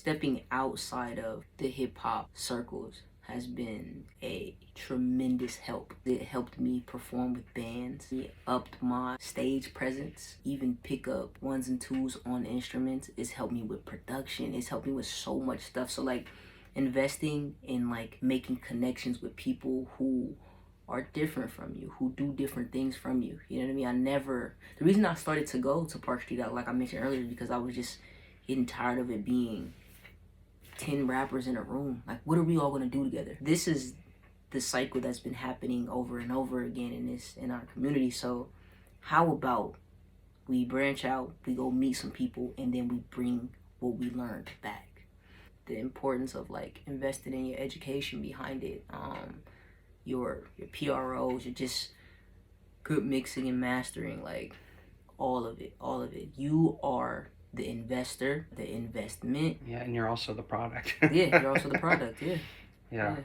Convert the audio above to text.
stepping outside of the hip hop circles has been a tremendous help. It helped me perform with bands. It upped my stage presence, even pick up ones and twos on instruments. It's helped me with production. It's helped me with so much stuff. So like investing in like making connections with people who are different from you, who do different things from you. You know what I mean? The reason I started to go to Park Street, like I mentioned earlier, is because I was just getting tired of it being 10 rappers in a room. Like, what are we all gonna do together? This is the cycle that's been happening over and over again in our community. So how about we branch out, we go meet some people, and then we bring what we learned back. The importance of like investing in your education behind it, your PROs, your just good mixing and mastering, like all of it. You are the investor, the investment. Yeah, and you're also the product. Yeah, you're also the product. Yeah. Yeah. Yeah.